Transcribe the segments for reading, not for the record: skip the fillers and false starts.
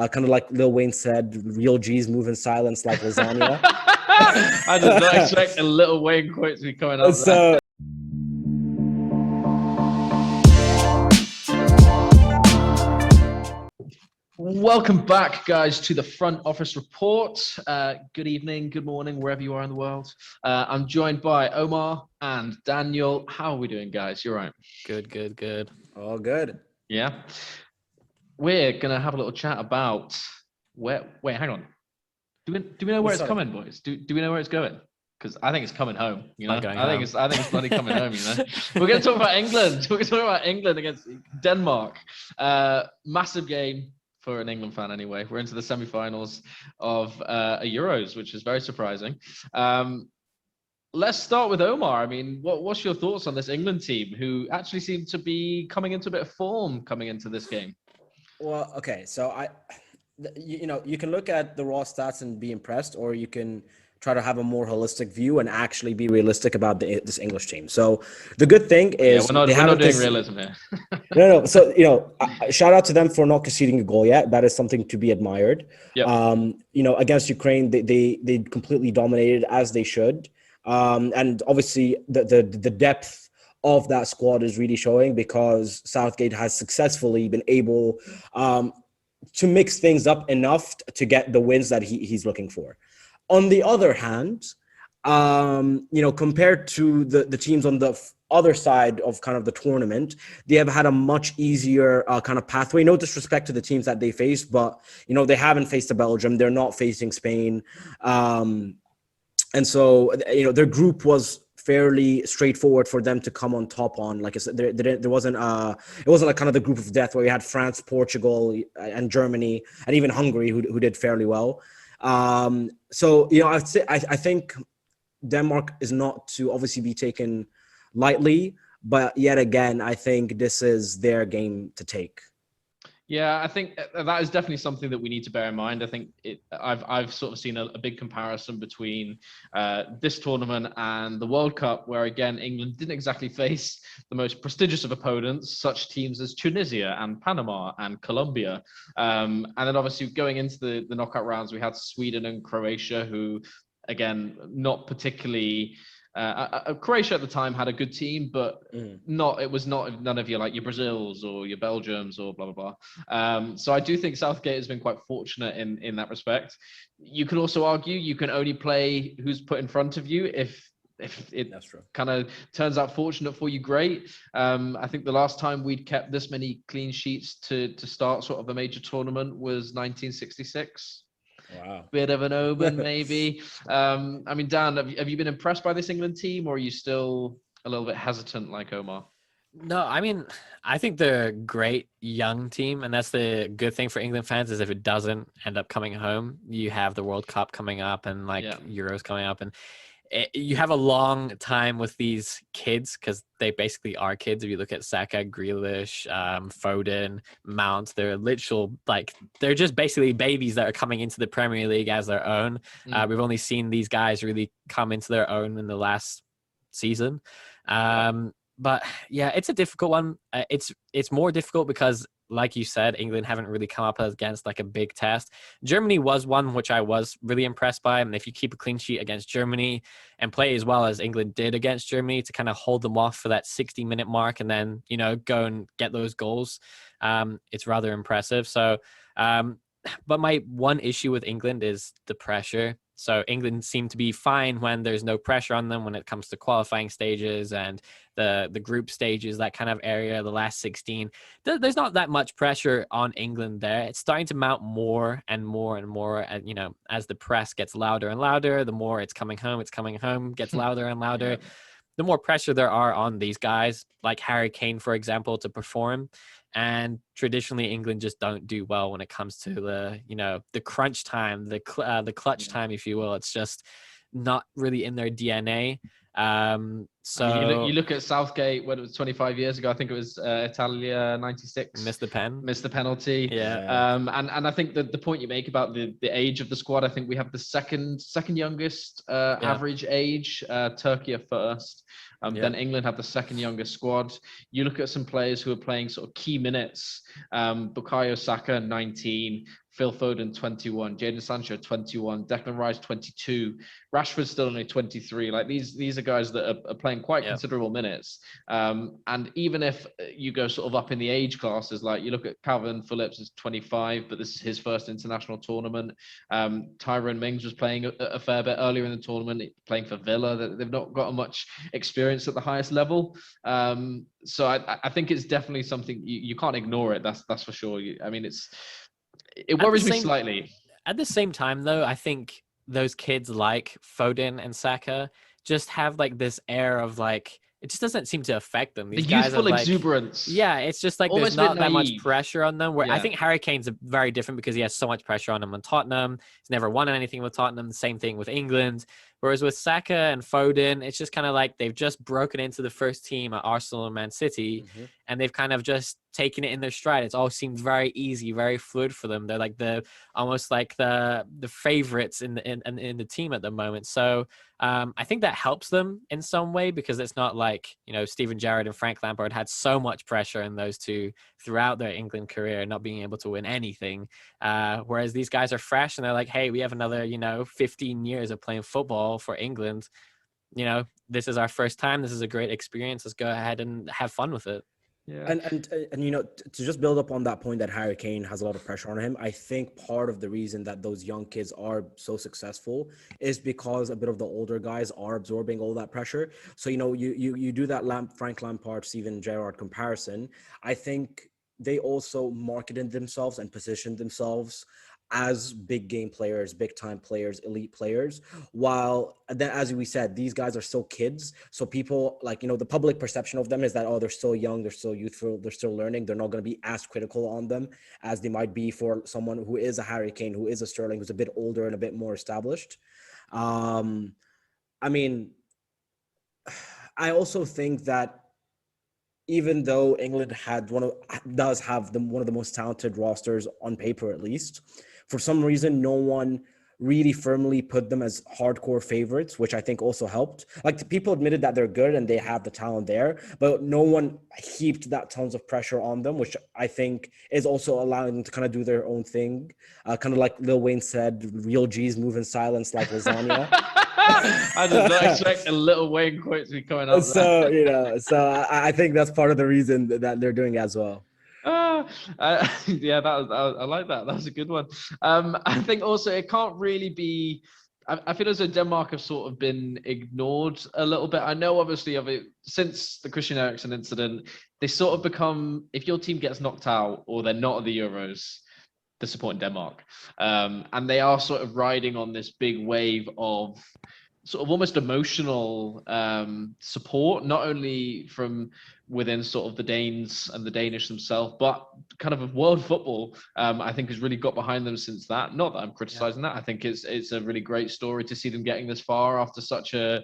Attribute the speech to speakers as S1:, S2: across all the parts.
S1: Kind of like Lil Wayne said, real G's move in silence like lasagna.
S2: I did not expect a Lil Wayne quote to be coming up there.
S1: So
S2: welcome back, guys, to the Front Office Report. Good evening, good morning, wherever you are in the world. I'm joined by Omar and Daniel. How are we doing, guys? You're right.
S3: Good.
S1: all good.
S2: Yeah. We're gonna have a little chat about where. Wait, hang on. Do we know where it's coming, boys? Do we know where it's going? Because I think it's coming home. You know, I think it's bloody coming home. You know, we're gonna talk about England. We're gonna talk about England against Denmark. Massive game for an England fan, anyway. We're into the semi-finals of a Euros, which is very surprising. Let's start with Omar. I mean, what's your thoughts on this England team, who actually seem to be coming into a bit of form coming into this game?
S1: Well, okay, so you can look at the raw stats and be impressed, or you can try to have a more holistic view and actually be realistic about this English team. So the good thing is
S2: we're not doing realism here.
S1: No. So shout out to them for not conceding a goal yet. That is something to be admired.
S2: Yep.
S1: Against Ukraine, they completely dominated, as they should. And obviously the depth of that squad is really showing, because Southgate has successfully been able to mix things up enough to get the wins that he's looking for. On the other hand, compared to the teams on the other side of kind of the tournament, they have had a much easier kind of pathway. No disrespect to the teams that they faced, but they haven't faced Belgium. They're not facing Spain, and so their group was fairly straightforward for them to come on top on. Like I said, there wasn't it wasn't like kind of the group of death where you had France, Portugal, and Germany, and even Hungary who did fairly well. So I'd say I think Denmark is not to obviously be taken lightly, but yet again, I think this is their game to take.
S2: Yeah, I think that is definitely something that we need to bear in mind. I think I've sort of seen a big comparison between this tournament and the World Cup, where again England didn't exactly face the most prestigious of opponents, such teams as Tunisia and Panama and Colombia, and then obviously going into the knockout rounds, we had Sweden and Croatia, who again not particularly. Croatia at the time had a good team, but it was not none of your Brazils or your Belgiums or blah blah blah. So I do think Southgate has been quite fortunate in that respect. You could also argue you can only play who's put in front of you. If it kind of turns out fortunate for you, great. I think the last time we'd kept this many clean sheets to start sort of a major tournament was 1966.
S1: Wow.
S2: Bit of an omen, maybe. I mean, Dan, have you been impressed by this England team, or are you still a little bit hesitant like Omar?
S3: No, I mean, I think they're a great young team, and that's the good thing for England fans, is if it doesn't end up coming home, you have the World Cup coming up and Euros coming up, and you have a long time with these kids, because they basically are kids. If you look at Saka, Grealish, Foden, Mount, they're they're just basically babies that are coming into the Premier League as their own. We've only seen these guys really come into their own in the last season. But yeah, it's a difficult one. It's more difficult because, like you said, England haven't really come up against like a big test. Germany was one which I was really impressed by. And if you keep a clean sheet against Germany and play as well as England did against Germany to kind of hold them off for that 60-minute mark and then, go and get those goals, it's rather impressive. So, but my one issue with England is the pressure. So England seem to be fine when there's no pressure on them when it comes to qualifying stages and the group stages, that kind of area, the last 16. There's not that much pressure on England there. It's starting to mount more and more and more. And, as the press gets louder and louder, the more it's coming home, gets louder and louder. Yeah. The more pressure there are on these guys, like Harry Kane, for example, to perform. And traditionally, England just don't do well when it comes to the crunch time, the clutch time, if you will. It's just not really in their DNA. So
S2: you look at Southgate when it was 25 years ago. I think it was Italia 96.
S3: Missed the penalty.
S2: Yeah. And I think that the point you make about the age of the squad, I think we have the second youngest average age. Turkey are first. Then England have the second youngest squad. You look at some players who are playing sort of key minutes. Bukayo Saka, 19. Phil Foden 21, Jadon Sancho 21, Declan Rice 22, Rashford's still only 23. Like these are guys that are playing quite considerable minutes. And even if you go sort of up in the age classes, like you look at Calvin Phillips is 25, but this is his first international tournament. Tyrone Mings was playing a fair bit earlier in the tournament, playing for Villa. They've not got much experience at the highest level. So I think it's definitely something you can't ignore it. That's for sure. I mean, it worries me slightly.
S3: At the same time, though, I think those kids like Foden and Saka just have like this air of like, it just doesn't seem to affect them. These guys
S2: youthful
S3: are like,
S2: exuberance.
S3: Yeah, it's just like
S2: Almost
S3: there's not that much pressure on them. Where I think Harry Kane's very different because he has so much pressure on him on Tottenham. He's never won anything with Tottenham. The same thing with England. Whereas with Saka and Foden, it's just kind of like they've just broken into the first team at Arsenal and Man City, and they've kind of just taken it in their stride. It's all seemed very easy, very fluid for them. They're like almost like the favorites in the team at the moment. So I think that helps them in some way because it's not like, Steven Gerrard and Frank Lampard had so much pressure in those two throughout their England career, not being able to win anything. Whereas these guys are fresh and they're like, hey, we have another, 15 years of playing football for England. This is our first time. This is a great experience. Let's go ahead and have fun with it.
S2: Yeah.
S1: And to just build up on that point that Harry Kane has a lot of pressure on him, I think part of the reason that those young kids are so successful is because a bit of the older guys are absorbing all that pressure. So you do that Frank Lampard, Steven Gerrard comparison. I think they also marketed themselves and positioned themselves as big game players, big time players, elite players. While then, as we said, these guys are still kids. So people the public perception of them is that, they're still young, they're still youthful, they're still learning. They're not going to be as critical on them as they might be for someone who is a Harry Kane, who is a Sterling, who's a bit older and a bit more established. I mean, I also think that even though England does have one of the most talented rosters on paper, at least, for some reason, no one really firmly put them as hardcore favorites, which I think also helped. Like, people admitted that they're good and they have the talent there, but no one heaped that tons of pressure on them, which I think is also allowing them to kind of do their own thing. Kind of like Lil Wayne said, real G's move in silence like lasagna.
S2: I did not expect a Lil Wayne quote to be coming up.
S1: So I think that's part of the reason that they're doing as well.
S2: Yeah, I like that. That was a good one. I think also it can't really be. I feel as though Denmark have sort of been ignored a little bit. I know, obviously, of it since the Christian Eriksen incident, they sort of become, if your team gets knocked out or they're not at the Euros, they're supporting Denmark, and they are sort of riding on this big wave of sort of almost emotional support, not only from within sort of the Danes and the Danish themselves, but kind of world football, I think has really got behind them since that. Not that I'm criticizing that. I think it's a really great story to see them getting this far after such a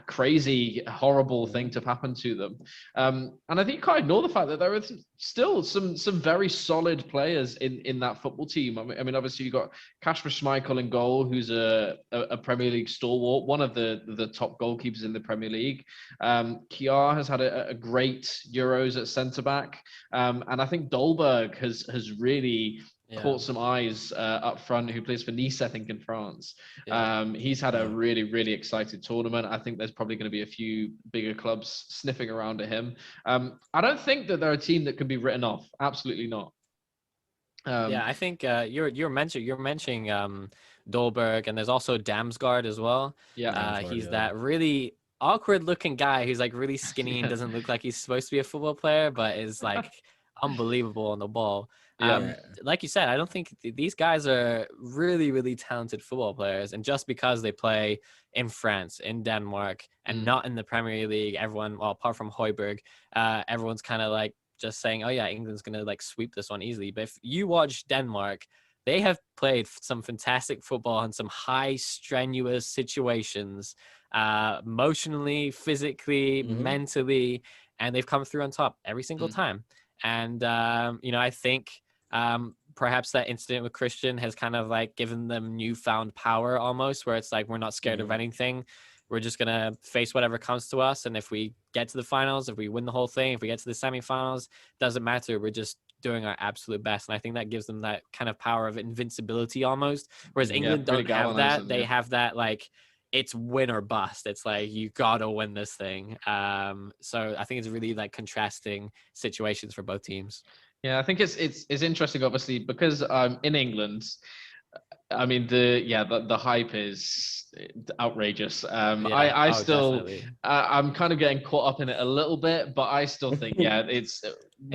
S2: crazy, horrible thing to happen to them. And I think you can't ignore the fact that there are still some very solid players in that football team. I mean, obviously you've got Kasper Schmeichel in goal, who's a Premier League stalwart, one of the top goalkeepers in the Premier League. Kjaer has had a great Euros at centre back, and I think Dolberg has really caught some eyes up front, who plays for Nice, I think, in France. He's had a really, really exciting tournament. I think there's probably going to be a few bigger clubs sniffing around at him. I don't think that they're a team that can be written off. Absolutely not.
S3: I think you're mentioning Dolberg, and there's also Damsgaard as well. He's that really awkward looking guy who's like really skinny and doesn't look like he's supposed to be a football player, but is like unbelievable on the ball. Like you said, I don't think these guys are really, really talented football players. And just because they play in France, in Denmark, and not in the Premier League, everyone, well, apart from Højbjerg, everyone's kind of like just saying, oh yeah, England's going to like sweep this one easily. But if you watch Denmark, they have played some fantastic football in some high strenuous situations, emotionally, physically, mentally, and they've come through on top every single time. And, I think perhaps that incident with Christian has kind of like given them newfound power almost, where it's like, we're not scared of anything. We're just going to face whatever comes to us. And if we get to the finals, if we win the whole thing, if we get to the semifinals, doesn't matter. We're just doing our absolute best. And I think that gives them that kind of power of invincibility almost. Whereas England don't have that. They have that, like, it's win or bust. It's like, you gotta win this thing. So I think it's really like contrasting situations for both teams.
S2: Yeah, I think it's interesting, obviously, because in England, I mean, the hype is outrageous. I still, I'm kind of getting caught up in it a little bit, but I still think, it's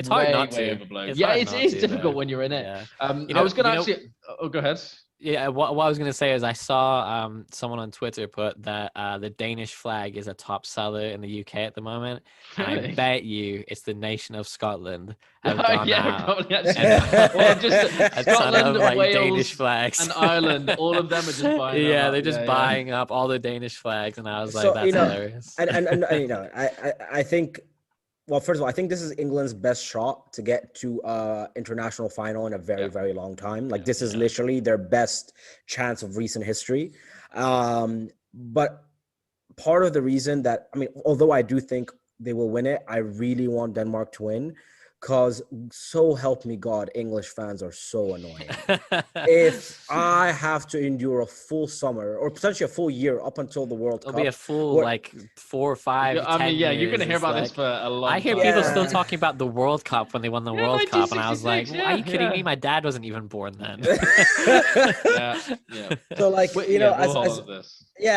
S3: hard not
S2: way
S3: to.
S2: overblown.
S3: It's
S2: it's difficult when you're in it.
S3: Yeah.
S2: I was going to actually, go ahead.
S3: Yeah, what I was going to say is I saw someone on Twitter put that the Danish flag is a top seller in the UK at the moment. And I bet you it's the nation of Scotland have gone out.
S2: Probably or just Scotland,
S3: like
S2: Wales,
S3: Danish flags.
S2: and Ireland. All of them are just buying them up.
S3: They're just buying up all the Danish flags. And I was
S1: So,
S3: like, that's hilarious.
S1: And I think, well, first of all, I think this is England's best shot to get to international final in a very, very long time. Like, this is literally their best chance of recent history. But part of the reason that, I mean, although I do think they will win it, I really want Denmark to win, because so help me God, English fans are so annoying. If I have to endure a full summer or potentially a full year up until the World Cup.
S3: It'll be a full, like, 4 or 5, 10 years.
S2: You're going to hear about this for a long time.
S3: I hear people still talking about the World Cup when they won the World Cup. And I was like, are you kidding me? My dad wasn't even born then.
S1: So, like,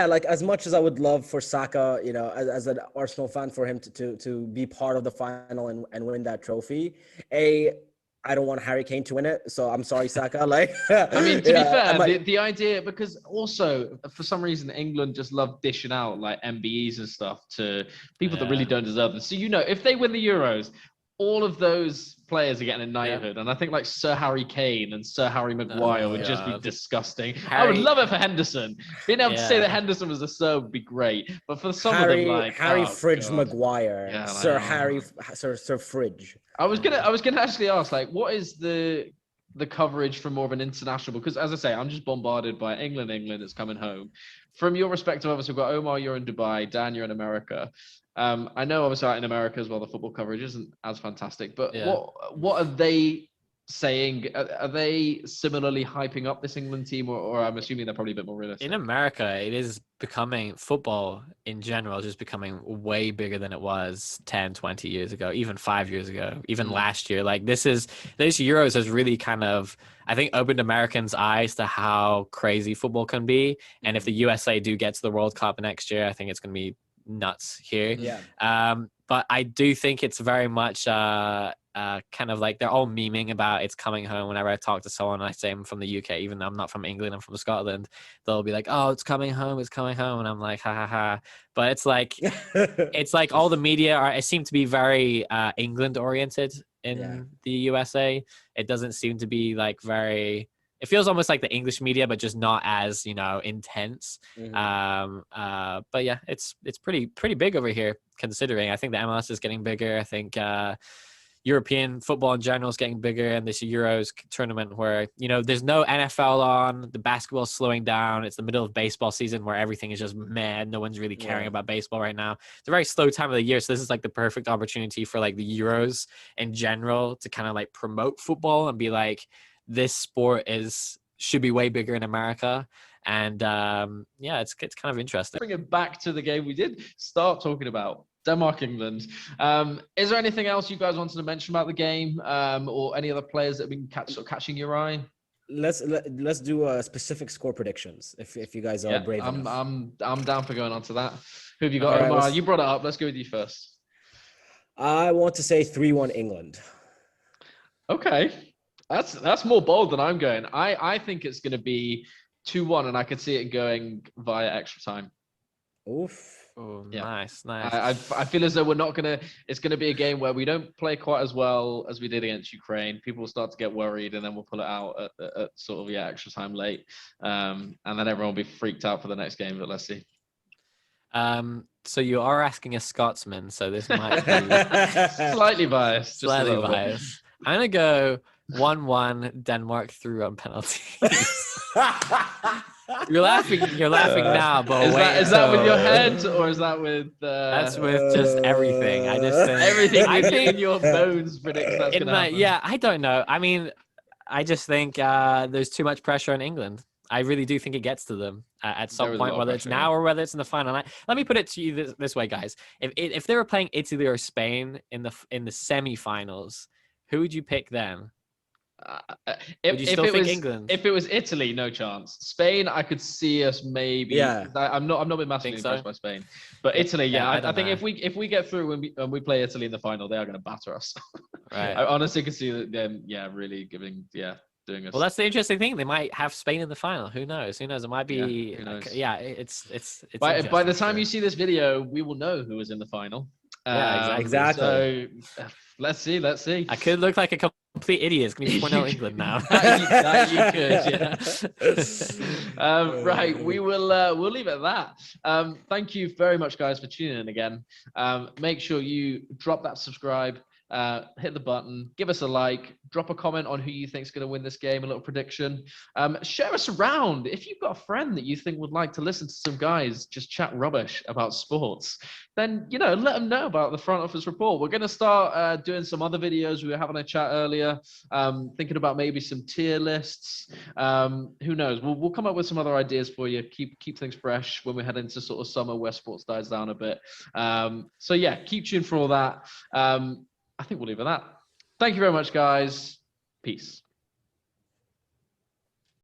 S1: like, as much as I would love for Saka, as an Arsenal fan, for him to be part of the final and win that trophy, I don't want Harry Kane to win it, so I'm sorry, Saka. Like,
S2: I mean, to be fair, the idea, because also for some reason England just love dishing out like MBEs and stuff to people that really don't deserve them. So if they win the Euros, all of those players are getting a knighthood, and I think like Sir Harry Kane and Sir Harry Maguire would just be disgusting. I would love it for Henderson. Being able to say that Henderson was a Sir would be great, but for some of them, like
S1: Harry Fridge Maguire, Sir Fridge.
S2: I was gonna actually ask, like, what is the coverage from more of an international? Because as I say, I'm just bombarded by England. It's coming home. From your perspective, obviously, we've got Omar, you're in Dubai, Dan, you're in America. I know obviously in America as well, the football coverage isn't as fantastic, but what are they saying? Are they similarly hyping up this England team, or I'm assuming they're probably a bit more realistic?
S3: In America, it is becoming, football in general, just becoming way bigger than it was 10, 20 years ago, even 5 years ago, even last year. Like, this Euros has really kind of, I think, opened Americans' eyes to how crazy football can be. And if the USA do get to the World Cup next year, I think it's going to be nuts here. But I do think it's very much kind of like they're all memeing about it's coming home. Whenever I talk to someone, I say I'm from the UK, even though I'm not from England, I'm from Scotland, they'll be like, oh, it's coming home, and I'm like, ha ha ha. But it's like all the media it seem to be very England oriented in the USA. It doesn't seem to be like very, it feels almost like the English media, but just not as, intense. But yeah, it's pretty big over here, considering. I think the MLS is getting bigger. I think European football in general is getting bigger, and this Euros tournament where, there's no NFL on, the basketball's slowing down. It's the middle of baseball season where everything is just mad. No one's really caring about baseball right now. It's a very slow time of the year. So this is like the perfect opportunity for like the Euros in general to kind of like promote football and be like, this sport should be way bigger in America. And it's kind of interesting.
S2: Bring it back to the game we did start talking about, Denmark, England. Is there anything else you guys wanted to mention about the game, or any other players that have been catching your eye?
S1: Let's do specific score predictions if you guys are brave enough.
S2: I'm down for going on to that. Who have you got, Omar? You brought it up. Let's go with you first.
S1: I want to say 3-1 England.
S2: Okay. That's more bold than I'm going. I think it's going to be 2-1, and I could see it going via extra time.
S1: Oof.
S3: Oh, nice.
S2: I feel as though it's going to be a game where we don't play quite as well as we did against Ukraine. People will start to get worried, and then we'll pull it out at sort of extra time late. And then everyone will be freaked out for the next game, but let's see.
S3: So you are asking a Scotsman, so this might be
S2: slightly biased.
S3: Slightly biased. I'm going to go 1-1 Denmark through on penalties. You're laughing now, but
S2: is that with your head, or is that with
S3: that's with just everything. I just think
S2: everything in your bones predicts that's gonna happen.
S3: Yeah, I don't know. I mean, I just think there's too much pressure on England. I really do think it gets to them at some point, whether it's now or whether it's in the final. Let me put it to you this way, guys. If they were playing Italy or Spain in the semi-finals, who would you pick then? Would you still think England?
S2: If it was Italy, no chance. Spain, I could see us maybe.
S1: Yeah.
S2: I'm not been massively impressed by Spain, but Italy, yeah. I think if we get through when we play Italy in the final, they are going to batter us.
S3: Right.
S2: I honestly could see them, really doing us.
S3: Well, that's the interesting thing. They might have Spain in the final. Who knows? It might be.
S2: Who knows?
S3: It's.
S2: By the time you see this video, we will know who was in the final.
S3: Yeah,
S1: exactly.
S2: So let's see.
S3: I could look like a complete idiot. It's going to be 4-0 England now.
S2: that you could, yeah. Right, we'll leave it at that. Thank you very much, guys, for tuning in again. Make sure you drop that subscribe. Hit the button, give us a like, drop a comment on who you think is going to win this game, a little prediction. Share us around. If you've got a friend that you think would like to listen to some guys just chat rubbish about sports, then let them know about the Front Office Report. We're going to start doing some other videos. We were having a chat earlier, thinking about maybe some tier lists. Who knows? We'll come up with some other ideas for you. Keep things fresh when we head into sort of summer where sports dies down a bit. So yeah, keep tuned for all that. I think we'll leave it at that. Thank you very much, guys. Peace.